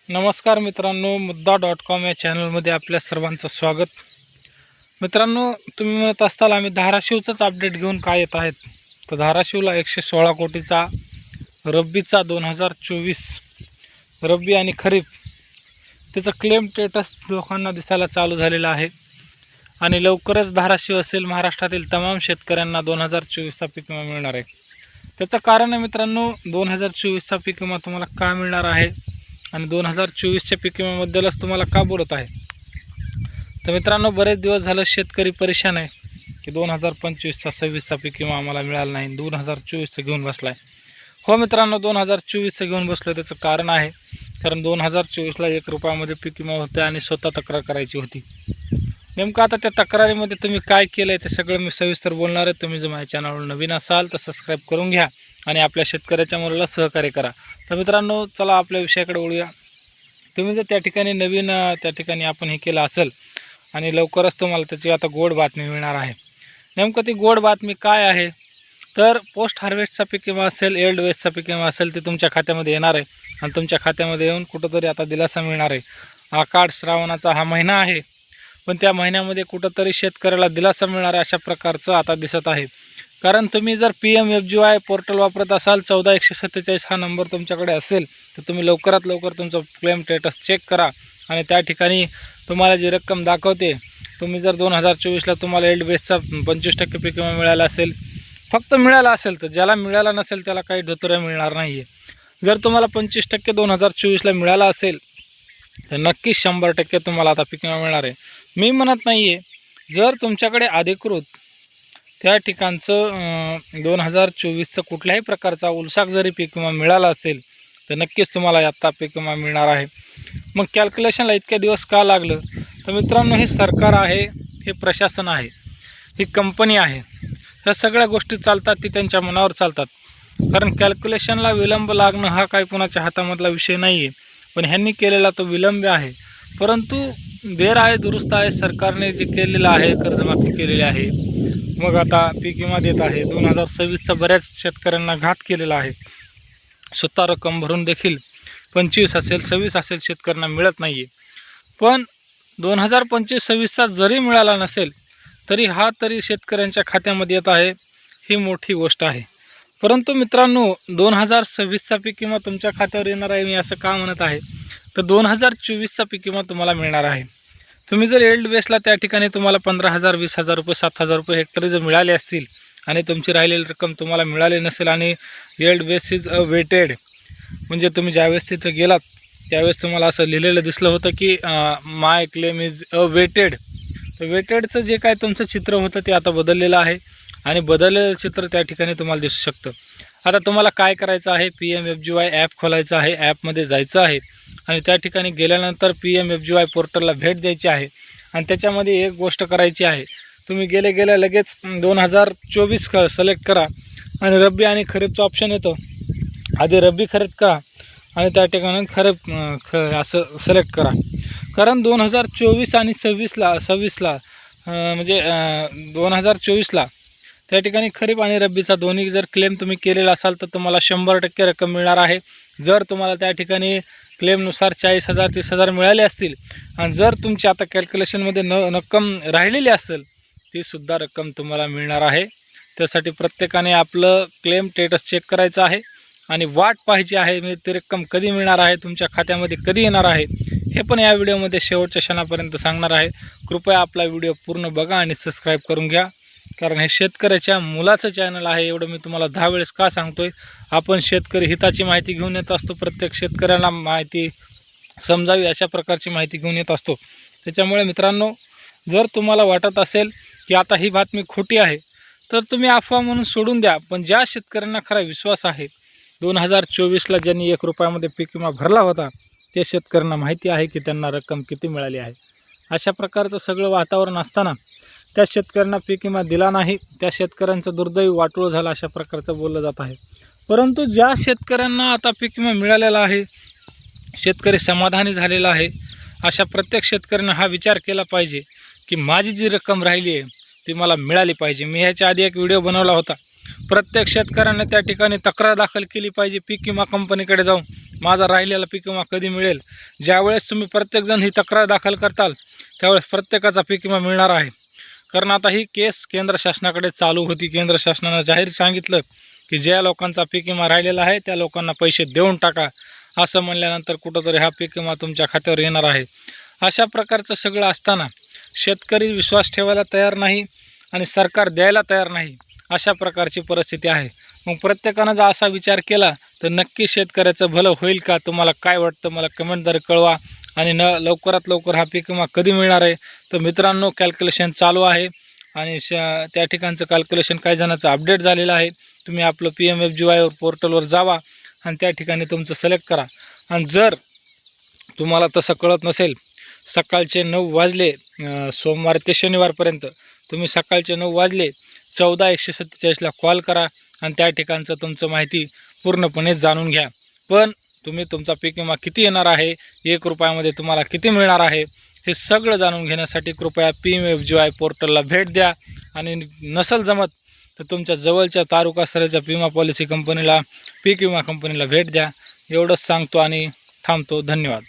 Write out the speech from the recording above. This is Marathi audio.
नमस्कार मित्रांनो, मुद्दा.com या चॅनलमध्ये आपल्या सर्वांचं स्वागत. मित्रांनो, तुम्ही म्हणत असताल आम्ही धाराशिवचाच अपडेट घेऊन काय येत आहेत. तर धाराशिवला 116 कोटीचा रब्बीचा 2024 रब्बी आणि खरीप त्याचं क्लेम स्टेटस लोकांना दिसायला चालू झालेलं आहे आणि लवकरच धाराशिव असेल महाराष्ट्रातील तमाम शेतकऱ्यांना 2024चा पीक विमा मिळणार आहे. त्याचं कारण आहे मित्रांनो, 2024चा पीक विमा तुम्हाला का मिळणार आहे आणि 2024च्या पीक विम्याबद्दलच तुम्हाला का बोलत आहे. तर मित्रांनो, बरेच दिवस झालं शेतकरी परेशान आहे की 2025चा 26चा पीक विमा आम्हाला मिळाला नाही, 2024चं घेऊन बसला आहे. हो मित्रांनो, 2024चं घेऊन बसलो. त्याचं कारण आहे, कारण 2024ला 1 रुपयामध्ये पीक विमा होते आणि स्वतः तक्रार करायची होती. नेमकं आता त्या तक्रारीमध्ये तुम्ही काय केलं आहे ते सगळं मी सविस्तर बोलणार आहे. तुम्ही जर माझ्या चॅनलवर नवीन असाल तर सबस्क्राईब करून घ्या आणि आपल्या शेतकऱ्याच्या मुलाला सहकार्य करा. तर मित्रांनो, चला आपल्या विषयाकडे वळूया. तुम्ही जर त्या ठिकाणी नवीन त्या ठिकाणी आपण हे केलं असेल आणि लवकरच तुम्हाला त्याची आता गोड बातमी मिळणार आहे. नेमकं ती गोड बातमी काय आहे, तर पोस्ट हार्वेस्टचा पीक विमा असेल, एल्ड वेस्टचा पीक विमा असेल, ते तुमच्या खात्यामध्ये येणार आहे आणि तुमच्या खात्यामध्ये येऊन कुठंतरी आता दिलासा मिळणार आहे. आषाढ श्रावणाचा हा महिना आहे, पण त्या महिन्यामध्ये कुठंतरी शेतकऱ्याला दिलासा मिळणार आहे अशा प्रकारचं आता दिसत आहे. कारण तुम्ही जर PMFGY पोर्टल वापरत असाल, 14147 हा नंबर तुमच्याकडे असेल, तर तुम्ही लवकरात लवकर तुमचं क्लेम स्टेटस चेक करा आणि त्या ठिकाणी तुम्हाला जी रक्कम दाखवते, तुम्ही जर 2024ला तुम्हाला एल्ड बेसचा 25% पीक विमा मिळाला असेल, फक्त मिळाला असेल, तर ज्याला मिळाला नसेल त्याला काही धोतऱ्या मिळणार नाही आहे. जर तुम्हाला 25% 2024ला मिळाला असेल तर नक्कीच 100% तुम्हाला आता पीक विमा मिळणार आहे. मी म्हणत नाही आहे, जर तुमच्याकडे अधिकृत त्या ठिकाणचं 2024चं कुठल्याही प्रकारचा उलसाक जरी पीक विमा मिळाला असेल तर नक्कीच तुम्हाला आत्ता पीक विमा मिळणार आहे. मग कॅल्क्युलेशनला इतके दिवस का लागलं, तर मित्रांनो, हे सरकार आहे, हे प्रशासन आहे, ही कंपनी आहे, ह्या सगळ्या गोष्टी चालतात ती त्यांच्या मनावर चालतात. कारण कॅल्क्युलेशनला विलंब लागणं हा काही कोणाच्या हातामधला विषय नाही आहे, पण ह्यांनी केलेला तो विलंब आहे. परंतु देर आहे दुरुस्त आहे. सरकारने जे केलेलं आहे, कर्जमाफी केलेली आहे, मग आता पीक विमा देत आहे. 2026चा बऱ्याच शेतकऱ्यांना घात केलेला आहे. स्वतः रक्कम भरून देखील 25 असेल 26 असेल शेतकऱ्यांना मिळत नाही आहे. पण 2025-26चा जरी मिळाला नसेल तरी हा तरी शेतकऱ्यांच्या खात्यामध्ये येत आहे, ही मोठी गोष्ट आहे. परंतु मित्रांनो, 2026चा पीक विमा तुमच्या खात्यावर येणार आहे, मी असं का म्हणत आहे, तर 2024चा पीक विमा तुम्हाला मिळणार आहे. तुम्ही जर एल्ड बेसला त्या ठिकाणी तुम्हाला 15,000 20,000 रुपये 7,000 रुपये हेक्टरी जर मिळाले असतील आणि तुमची राहिलेली रक्कम तुम्हाला मिळाली नसेल आणि एल्ड बेस इज वेटेड, म्हणजे तुम्ही ज्यावेळेस तिथं गेलात त्यावेळेस तुम्हाला असं लिहिलेलं दिसलं होतं की माय क्लेम इज वेटेड, तर वेटेडचं जे काय तुमचं चित्र होतं ते आता बदललेलं आहे आणि बदललेलं चित्र त्या ठिकाणी तुम्हाला दिसू शकतं. आता तुम्हाला काय करायचं आहे, PMFGY ॲप खोलायचं आहे, ॲपमध्ये जायचं आहे आणि त्या ठिकाणी गेल्यानंतर PMFGY पोर्टलला भेट द्यायची आहे आणि त्याच्यामध्ये एक गोष्ट करायची आहे, तुम्ही गेल्या लगेच 2024 सिलेक्ट करा आणि रब्बी आणि खरीपचं ऑप्शन येतं. आधी रब्बी खरीप करा आणि त्या ठिकाणी खरीप असं सिलेक्ट करा. कारण 2024 आणि 26ला म्हणजे 2024ला त्या ठिकाणी खरीप आणि रब्बीचा दोन्ही जर क्लेम तुम्ही केलेला असाल तर तुम्हाला 100% रक्कम मिळणार आहे. जर तुम्हाला त्या ठिकाणी क्लेमनुसार 40,000 30,000 मिळाले असतील आणि जर तुमची आता कॅल्क्युलेशनमध्ये रक्कम राहिलेली असेल, तीसुद्धा रक्कम तुम्हाला मिळणार आहे. त्यासाठी प्रत्येकाने आपलं क्लेम स्टेटस चेक करायचं आहे आणि वाट पाहायची आहे, म्हणजे ती रक्कम कधी मिळणार आहे, तुमच्या खात्यामध्ये कधी येणार आहे, हे पण या व्हिडिओमध्ये शेवटच्या क्षणापर्यंत सांगणार आहे. कृपया आपला व्हिडिओ पूर्ण बघा आणि सबस्क्राईब करून घ्या, कारण हे शेतकऱ्याच्या मुलाचं चॅनल आहे. एवढं मी तुम्हाला 10 वेळेस का सांगतोय, आपण शेतकरी हिताची माहिती घेऊन येत असतो, प्रत्येक शेतकऱ्याला माहिती समजावी अशा प्रकारची माहिती घेऊन येत असतो. त्याच्यामुळे मित्रांनो, जर तुम्हाला वाटत असेल की आता ही बातमी खोटी आहे तर तुम्ही अफवा म्हणून सोडून द्या. पण ज्या शेतकऱ्यांना खरा विश्वास आहे, 2024ला ज्यांनी 1 रुपयामध्ये पीक विमा भरला होता, ते शेतकऱ्यांना माहिती आहे की त्यांना रक्कम किती मिळाली आहे. अशा प्रकारचं सगळं वातावरण असताना त्या शेतकऱ्यांना पीक विमा दिला नाही, त्या शेतकऱ्यांचं दुर्दैवी वाटोळं झालं अशा प्रकारचं बोललं जात आहे. परंतु ज्या शेतकऱ्यांना आता पीक विमा मिळालेला आहे, शेतकरी समाधानी झालेला आहे, अशा प्रत्येक शेतकऱ्यांना हा विचार केला पाहिजे की माझी जी रक्कम राहिली आहे ती मला मिळाली पाहिजे. मी ह्याच्या आधी एक व्हिडिओ बनवला होता. प्रत्येक शेतकऱ्याने त्या ठिकाणी तक्रार दाखल केली पाहिजे पीक विमा कंपनीकडे जाऊन माझा राहिलेला पीक विमा कधी मिळेल. ज्यावेळेस तुम्ही प्रत्येकजण ही तक्रार दाखल करताल त्यावेळेस प्रत्येकाचा पीक विमा मिळणार आहे. कारण आता ही केस केंद्र शासनाकडे चालू होती. केंद्र शासनानं जाहीर सांगितलं की ज्या लोकांचा पीक विमा राहिलेला आहे त्या लोकांना पैसे देऊन टाका, असं म्हणल्यानंतर कुठंतरी हा पीक विमा तुमच्या खात्यावर येणार आहे. अशा प्रकारचं सगळं असताना शेतकरी विश्वास ठेवायला तयार नाही आणि सरकार द्यायला तयार नाही, अशा प्रकारची परिस्थिती आहे. मग प्रत्येकानं जर असा विचार केला तर नक्की शेतकऱ्याचं भलं होईल का? तुम्हाला काय वाटतं मला कमेंटद्वारे कळवा. आणि लवकरात लवकर हा पीक विमा कधी मिळणार आहे? तर मित्रांनो, कॅल्क्युलेशन चालू आहे आणि त्या ठिकाणचं कॅल्क्युलेशन काही जणांचं अपडेट झालेलं आहे. तुम्ही आपलं PMFGY पोर्टलवर जावा आणि त्या ठिकाणी तुमचं सिलेक्ट करा. आणि जर तुम्हाला तसं कळत नसेल, सकाळचे 9 वाजले सोमवार ते शनिवारपर्यंत, तुम्ही सकाळचे 9 वाजले 14 147ला कॉल करा आणि त्या ठिकाणचं तुमचं माहिती पूर्णपणे जाणून घ्या. पण तुम्ही तुमचा पीक विमा किती येणार आहे, 1 रुपयामध्ये तुम्हाला किती मिळणार आहे, हे सगळं जाणून घेण्यासाठी कृपया PMFGY पोर्टलला भेट द्या. आणि नसल जमत तर तुमच्या जवळच्या तालुका स्तराच्या विमा पॉलिसी कंपनीला, पीक विमा कंपनीला भेट द्या. एवढंच सांगतो आणि थांबतो. धन्यवाद.